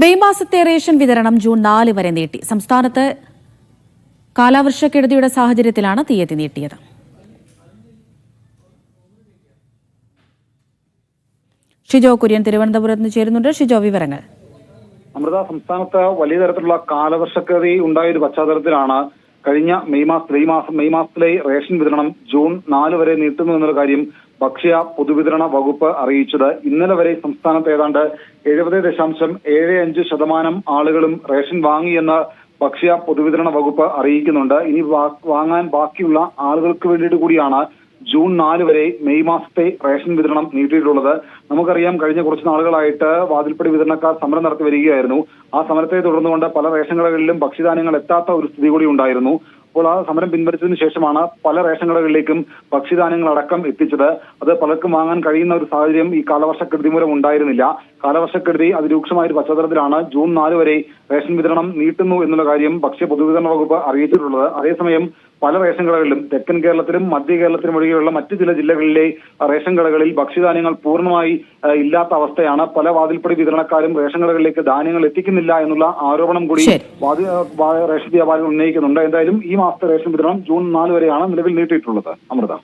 May മാസത്തെ ration വിതരണം June 4 വരെ നീട്ടി. സംസ്ഥാനത്ത് കാലവർഷക്കെടുതിയുടെ സാഹചര്യത്തിലാണ് തീയതി നീട്ടിയത്. ഷിജോ കുര്യൻ തിരുവനന്തപുരത്ത് നിന്ന് ചേരുന്നുണ്ട്. ഷിജോ, വിവരങ്ങൾ. അമൃത, സംസ്ഥാനത്ത് വലിയ തരത്തിലുള്ള കാലവർഷക്കെടുതി ഉണ്ടായ ഒരു പശ്ചാത്തലത്തിലാണ് കഴിഞ്ഞ മെയ് മാസത്തിലെ റേഷൻ വിതരണം ജൂൺ 4 വരെ നീട്ടുന്നു എന്നുള്ള കാര്യം ഭക്ഷ്യ പൊതുവിതരണ വകുപ്പ് അറിയിച്ചത്. ഇന്നലെ വരെ സംസ്ഥാനത്ത് ഏതാണ്ട് 70.75% ആളുകളും റേഷൻ വാങ്ങിയെന്ന് ഭക്ഷ്യ പൊതുവിതരണ വകുപ്പ് അറിയിക്കുന്നുണ്ട്. ഇനി വാങ്ങാൻ ബാക്കിയുള്ള ആളുകൾക്ക് വേണ്ടിയിട്ട് കൂടിയാണ് ജൂൺ 4 വരെ മെയ് മാസത്തെ റേഷൻ വിതരണം നീട്ടിയിട്ടുള്ളത്. നമുക്കറിയാം, കഴിഞ്ഞ കുറച്ച് നാളുകളായിട്ട് വാതിൽപ്പടി വിതരണക്കാർ സമരം നടത്തി വരികയായിരുന്നു. ആ സമരത്തെ തുടർന്നുകൊണ്ട് പല റേഷൻ കടകളിലും ഭക്ഷ്യധാന്യങ്ങൾ എത്താത്ത ഒരു സ്ഥിതി കൂടി ഉണ്ടായിരുന്നു. അപ്പോൾ ആ സമരം പിൻവലിച്ചതിന് ശേഷമാണ് പല റേഷൻ കടകളിലേക്കും ഭക്ഷ്യധാന്യങ്ങൾ അടക്കം എത്തിച്ചത്. അത് പലർക്കും വാങ്ങാൻ കഴിയുന്ന ഒരു സാഹചര്യം ഈ കാലവർഷക്കെടുതി മൂലം ഉണ്ടായിരുന്നില്ല. കാലവർഷക്കെടുതി അതിരൂക്ഷമായ ഒരു പശ്ചാത്തലത്തിലാണ് ജൂൺ 4 വരെ റേഷൻ വിതരണം നീട്ടുന്നു എന്നുള്ള കാര്യം ഭക്ഷ്യ പൊതുവിതരണ വകുപ്പ് അറിയിച്ചിട്ടുള്ളത്. അതേസമയം പല റേഷൻ കടകളിലും തെക്കൻ കേരളത്തിലും മധ്യ കേരളത്തിലും ഒഴികെയുള്ള മറ്റു ചില ജില്ലകളിലെ റേഷൻ കടകളിൽ ഭക്ഷ്യധാന്യങ്ങൾ പൂർണ്ണമായി ഇല്ലാത്ത അവസ്ഥയാണ്. പല വാതിൽപ്പടി വിതരണക്കാരും റേഷൻ കടകളിലേക്ക് ധാന്യങ്ങൾ എത്തിക്കുന്നില്ല എന്നുള്ള ആരോപണം കൂടി റേഷൻ വ്യാപാരികൾ ഉന്നയിക്കുന്നുണ്ട്. എന്തായാലും ഈ മാസത്തെ റേഷൻ വിതരണം ജൂൺ 4 വരെയാണ് നിലവിൽ നീട്ടിയിട്ടുള്ളത്. അമൃത.